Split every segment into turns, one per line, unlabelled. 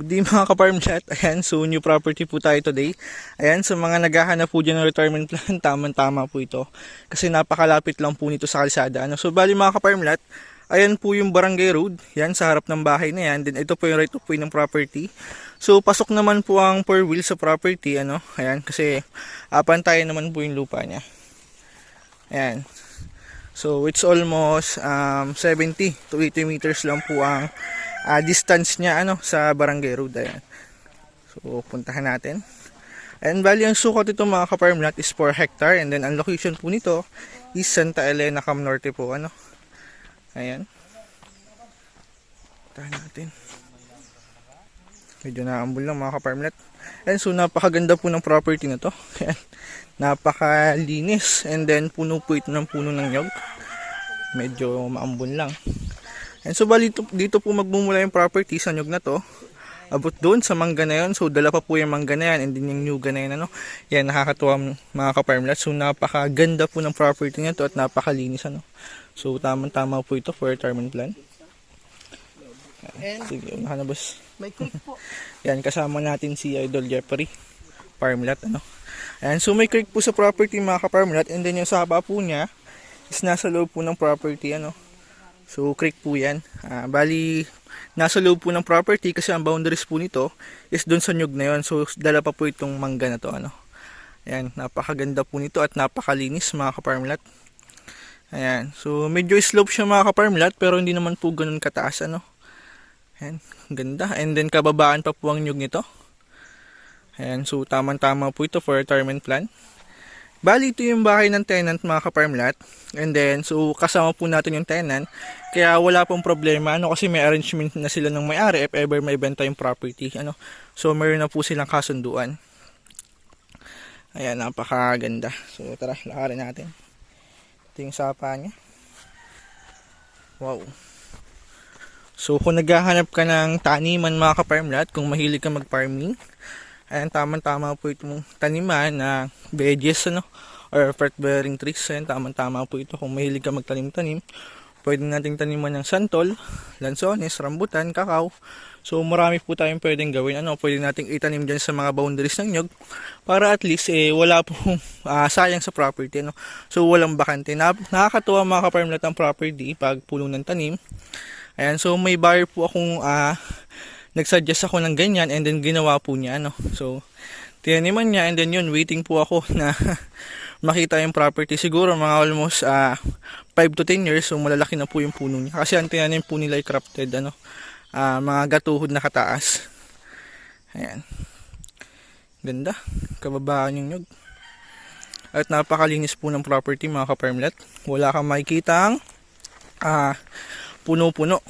Di mga ka-farmchat, ayan, so new property po tayo today. Ayan, sa mga naghahanap po dyan ng retirement plan, tamang-tama po ito. Kasi napakalapit lang po nito sa kalsada. Ano? So bali mga ka-farmlat, ayan po yung barangay road, yan sa harap ng bahay na yan. Then ito po yung right of way ng property. So pasok naman po ang 4 wheel sa property, ano? Ayan, kasi pantayan naman po yung lupa niya. Ayan. So it's almost 70 to 80 meters lang po ang distance niya ano sa barangay road. Ayan. So puntahan natin. And bali ang sukat ito mga ka-farmlat is 4 hectare, and then ang location po nito is Santa Elena, Cam Norte po ano. Ayan. Puntahan natin. Medyo naambol lang mga ka-farmlat. And so napakaganda po ng property na to. Ayan. Napakalinis, and then puno po ito ng puno ng nyog. Medyo maambon lang. And so bali dito po magmumula yung property sa nyog na to. Abot doon sa mangga na yun. So dala pa po yung mangga na yan, and then yung nyuga na yan ano. Yan, nakakatuwa mga ka-farmlat. So napakaganda po ng property nito at napakalinis ano. So tamang-tama po ito for retirement plan. Sige, unahan na boss.
May creek po.
Yan, kasama natin si Idol Jeffrey, farmlat ano. Ayan, so may creek po sa property mga ka-farmlat, and then yung sapa po niya is nasa loob po ng property ano. So creek po yan. Bali nasa loob po ng property kasi ang boundaries po nito is doon sa nyug na yon. So dala pa po itong mangga na to ano. Ayan, napakaganda po nito at napakalinis mga ka-farmlat. Ayan, so medyo slope siya mga ka-farmlat, pero hindi naman po ganun kataas ano. Ayan, ganda. And then kababaan pa po ang nyug nito. Ayan, so tamang-tama po ito for retirement plan. Bali ito yung bahay ng tenant mga ka-farmlat. And then, so kasama po natin yung tenant. Kaya wala pong problema, ano, kasi may arrangement na sila ng may-ari if ever may benta yung property. Ano. So meron na po silang kasunduan. Ayan, napakaganda. So tara, lakarin natin. Ito yung sapa niya. Wow. So kung naghahanap ka ng taniman mga ka-farmlat, kung mahilig ka mag-farming, ayan, tamang-tama po itong taniman na veggies ano, or fruit-bearing trees. Ayan, tamang-tama po ito kung mahilig ka magtanim-tanim. Pwede nating taniman ng santol, lansones, rambutan, kakao. So marami po tayong pwedeng gawin. Ano, pwede nating itanim dyan sa mga boundaries ng nyog para at least wala pong sayang sa property. Ano. So walang bakante. Nakakatuwa mga ka-farmlat ang property pag puno ng tanim. Ayan, so may buyer po akong nagsuggest ako ng ganyan, and then ginawa po niya ano. So tinaniman niya, and then yun, waiting po ako na makita yung property. Siguro mga almost 5 to 10 years. So malalaki na po yung puno niya. Kasi ang tinanim po nila ay crafted ano, mga gatuhod na kataas. Ayan. Ganda. Kababaan yung nyug. At napakalinis po ng property mga ka-farmlat. Wala kang makikitang puno-puno.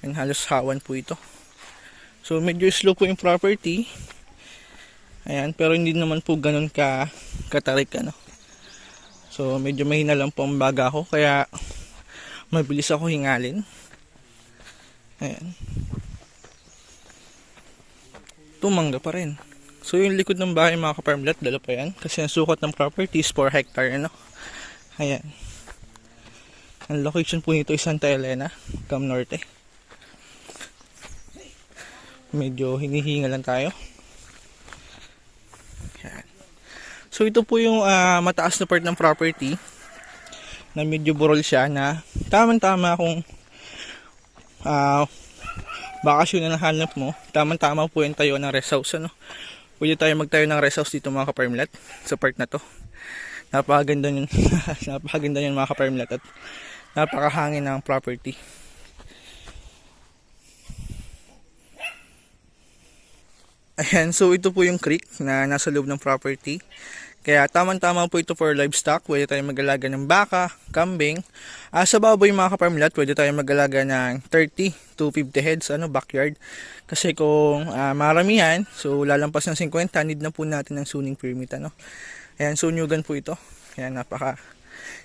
Ayan, halos hawan po ito. So medyo slow po yung property. Ayan, pero hindi naman po ganun katarik ano. So medyo mahina lang po ang baga ko, kaya mabilis ako hingalin. Ayan. Tumangga pa rin. So yung likod ng bahay mga ka-farmlat, dala pa yan. Kasi ang sukat ng property is 4 hectare ano. Ayan. Ang location po nito is Santa Elena, Cam Norte. Medyo hinihinga lang tayo. Ayan. So ito po yung mataas na part ng property na medyo burol siya, na tamang-tama kung bakasyon na nahanap mo. Tamang-tama po yung tayo ng rest house ano. Pwede tayo magtayo ng rest house dito mga ka-farmlat sa part na to. Napakaganda yun. Napakaganda yun mga ka-farmlat, at napakahangin ng property. Ayan, so ito po yung creek na nasa loob ng property. Kaya tamang-tama po ito for livestock. Pwede tayong mag-alaga ng baka, kambing. Sa baboy mga ka-farmlat, pwede tayong mag-alaga ng 30 to 50 heads, ano, backyard. Kasi kung maramihan, so lalampas ng 50, need na po natin ng zoning permit. Ano. Ayan, so nyugan po ito. Ayan, napaka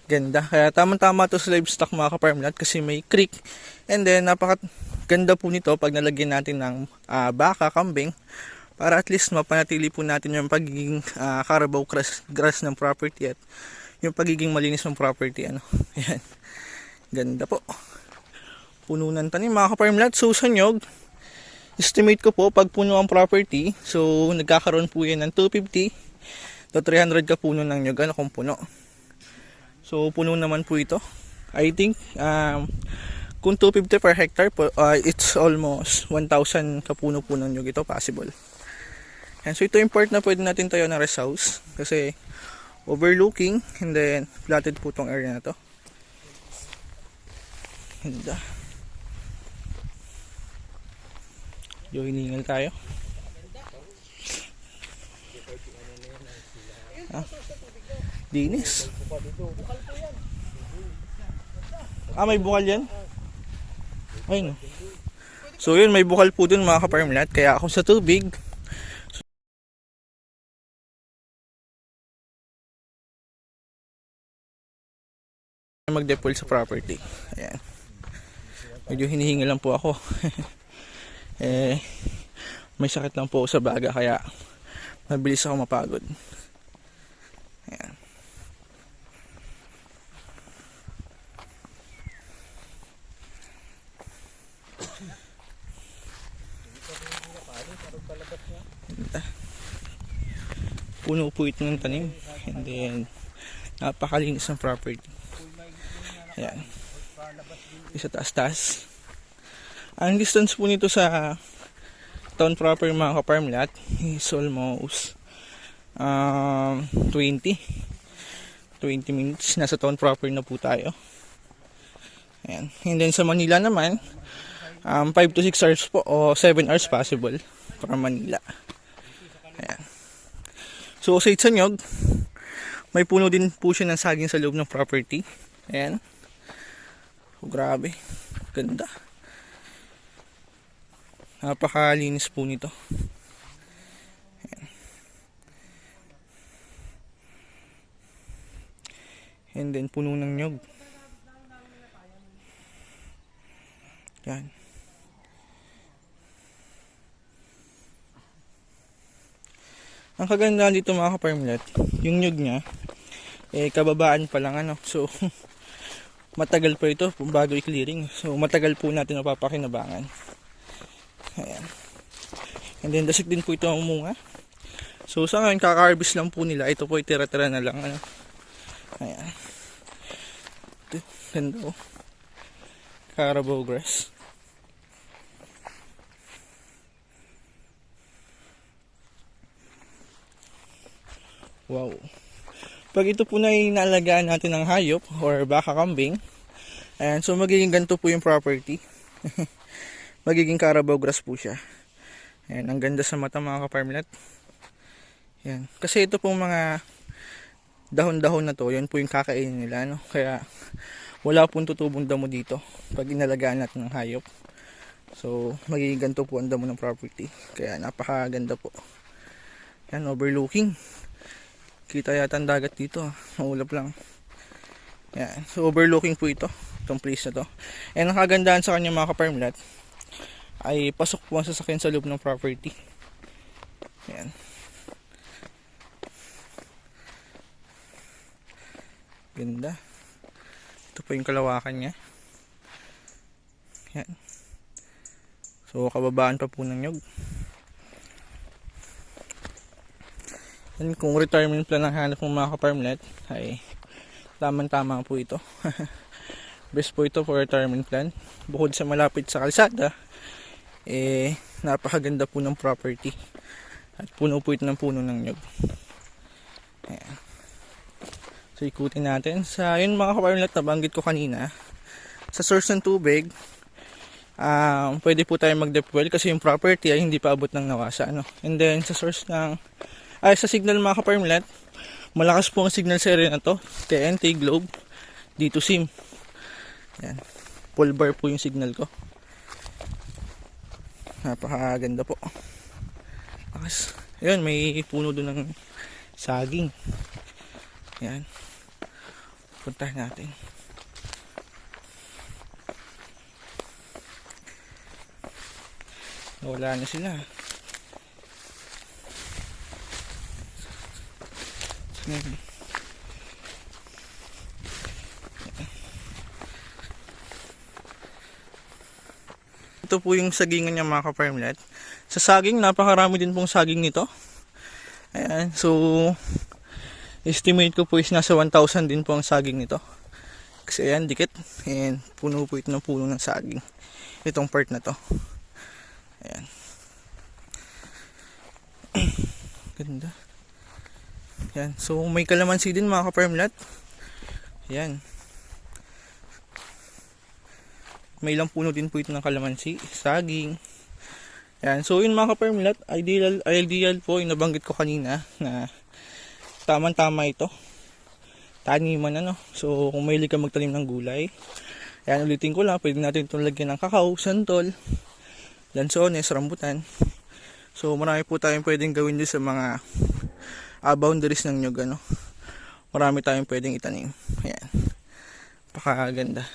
ganda. Kaya tamang-tama to sa livestock mga ka-farmlat kasi may creek. And then napakaganda po nito pag nalagyan natin ng baka, kambing, para at least mapanatili po natin yung pagiging carabao grass ng property at yung pagiging malinis ng property ano. Ayan. Ganda po. Puno ng tanim mga ka-farmlat. So sa nyog estimate ko po pag puno ang property, so nagkakaroon po yan ng 250 to 300 ka puno ng nyug kung puno. So puno naman po ito. I think kung 250 per hectare po, it's almost 1,000 kapuno po ng nyug ito possible. And so ito yung part na pwede natin tayo ng rest house kasi overlooking and then platted po tong area na to. And yung hiningal tayo. Dinis. May bukal yan? Ayun. So yun, may bukal po dun mga ka-farmlat. Kaya ako sa tubig, mag-deploy sa property. Ayan. Medyo hinihinga lang po ako. May sakit lang po sa baga kaya mabilis ako mapagod. Ayan. Puno po ito ng tanim and then napakalinis ng property. Ayan. Isa taas-taas. Ang distance po nito sa town proper mga ka-farmlat is almost 20 minutes. Nasa town proper na po tayo. Ayan. And then sa Manila naman 5 to 6 hours po o 7 hours possible para Manila. Ayan. So sa Itsanyog, may puno din po siya ng saging sa loob ng property. Ayan. Oh, grabe. Ganda. Napakalinis po nito. Ayan. And then puno ng nyog. Yan. Ang kagandahan dito mga ka-farmlat, yung nyog niya kababaan pa lang so matagal pa ito bago i-clearing. So matagal po natin mapapakinabangan. Ayan. And then dasik din po ito ang umunga. So sa ngayon kaka-harvest lang po nila. Ito po ay tira-tira na lang Ayan. Ito, ganda Carabao grass. Wow. Pag ito po na inalagaan natin ng hayop or baka kambing, ayan, so magiging ganito po yung property. Magiging Carabao grass po siya. Ayan, ang ganda sa mata mga ka-farmlat. Ayan. Kasi ito pong mga dahon-dahon na to, yun po yung kakainin nila. Kaya wala pong tutubong damo dito pag inalagaan natin ng hayop. So magiging ganito po ang damo ng property. Kaya napakaganda po. Ayan, overlooking. Kita yata ang dagat dito. Maulap lang. Yan. So overlooking po ito. Itong place na to. And ang kagandahan sa kanya mga ka-farmlat ay pasok po ang sasakyan sa loob ng property. Yan. Ganda. Ito po yung kalawakan niya. Yan. So kababaan pa po ng nyog. And kung retirement plan ang hanap ng mga ka-farmlat ay tamang-tama po ito. Best po ito for retirement plan. Bukod sa malapit sa kalsada, napakaganda po ng property. At puno po ito ng puno ng nyog. Ayan. So ikutin natin. Sa yun mga ka-farmlat, nabanggit ko kanina, sa source ng tubig, pwede po tayo mag-depth well kasi yung property ay hindi pa abot ng nawasa. And then sa source ng sa signal mga ka-farmlat, malakas po ang signal sa area na to. TNT, Globe, dito SIM. Yan. Full bar po yung signal ko. Napakaganda po. Akas. Ayun, may puno doon ng saging. Yan. Puntahan natin. Wala na sila. ito po yung sagingan niya mga ka-farmlet. Sa saging, napakarami din pong saging nito. Ayan, so estimate ko po is nasa 1,000 din po ang saging nito. Kasi ayan, dikit. And puno po ito ng puno ng saging. Itong part na to. Ayan. Ganda. Ayan, so may kalamansi din mga ka-farmlet. Ayan. May ilang puno din po ito ng kalamansi, saging. Ayan, so yun mga ka-farmlet, ideal po yung nabanggit ko kanina na tamang-tama ito. Taniman ano. So kung mahilig ka magtanim ng gulay, ayan, ulitin ko lang, pwede natin itong lagyan ng kakao, santol, lansones, rambutan. So marami po tayong pwedeng gawin din sa mga boundaries ng nyug ano. Marami tayong pwedeng itanim. Ayan. Pakaganda.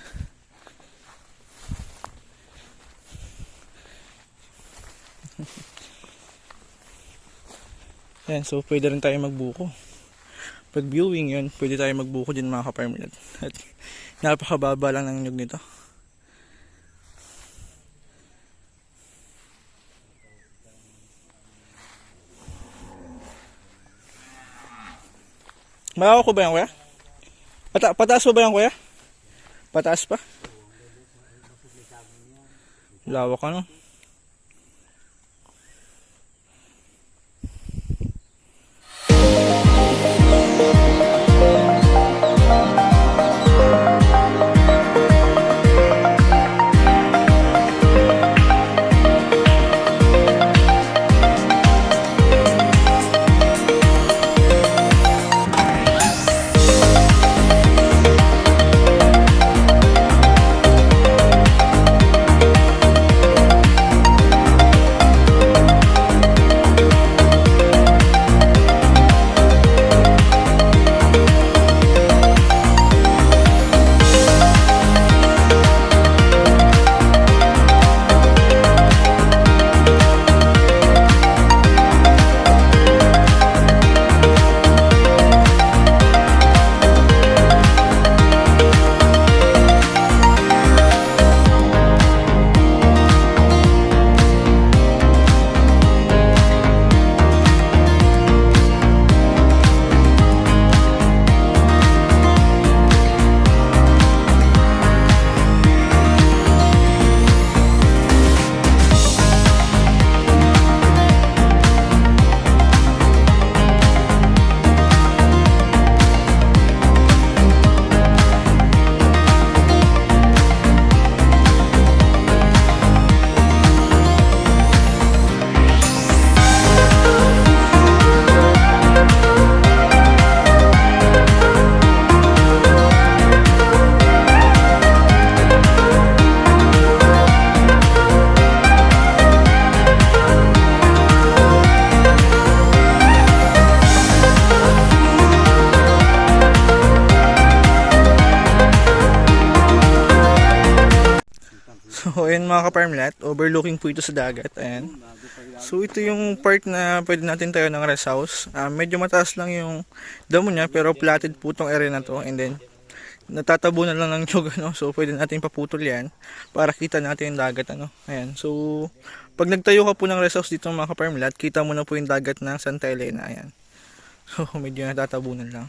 Ayan, so pwede rin tayo magbuko. Pag viewing yun, pwede tayo magbuko din mga ka-farmlet. At napakababa lang ng nyug nito. Malawak ko ba yan, kuya? Pataas pa ba yan, kuya? Pataas pa? Lawak ano? So ayan mga ka-farmlet, overlooking po ito sa dagat. Ayan. So ito yung part na pwede natin tayo ng rest house. Medyo mataas lang yung damo niya pero platted po itong area na to. And then natatabunan lang ng nyug ano. So pwede natin paputol yan para kita natin yung dagat ano. Ayan. So pag nagtayo ka po ng rest house dito mga ka-farmlet, kita mo na po yung dagat ng Santa Elena. Ayan. So medyo natatabunan lang.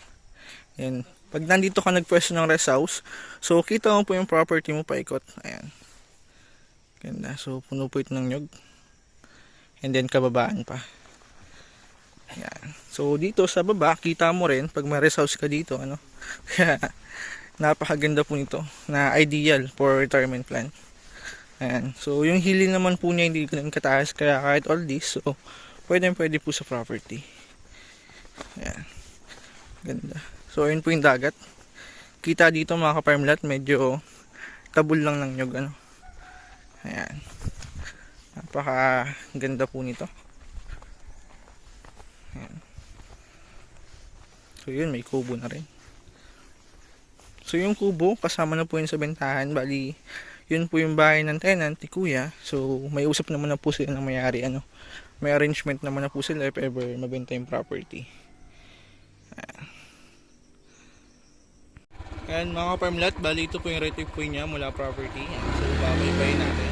Ayan. Pag nandito ka nagpwesto ng rest house, so kita mo po yung property mo paikot. Ayan. Ganda. So puno po ito ng nyug. And then kababaan pa. Ayan. So dito sa baba, kita mo rin pag may rest house ka dito, ano. Kaya napakaganda po nito na ideal for retirement plan. Ayan. So yung hili naman po niya hindi ganun kataas kaya kahit all this, so pwede po sa property. Ayan. Ganda. So ayun po yung dagat. Kita dito mga ka-farmlet, medyo tabul lang ng nyug, ano. Ayan. Napaka ganda po nito. Ayan. So yun, may kubo na rin. So yung kubo, kasama na po yun sa bentahan. Bali, yun po yung bahay ng tenant, ni kuya. So may usap naman na po sila ng mayari, ano. May arrangement naman na po sila if ever mabenta yung property. Ayan. Ayan mga ka-farmlet, bali ito po yung rate of point niya mula property. Ayan. So babaybayin natin.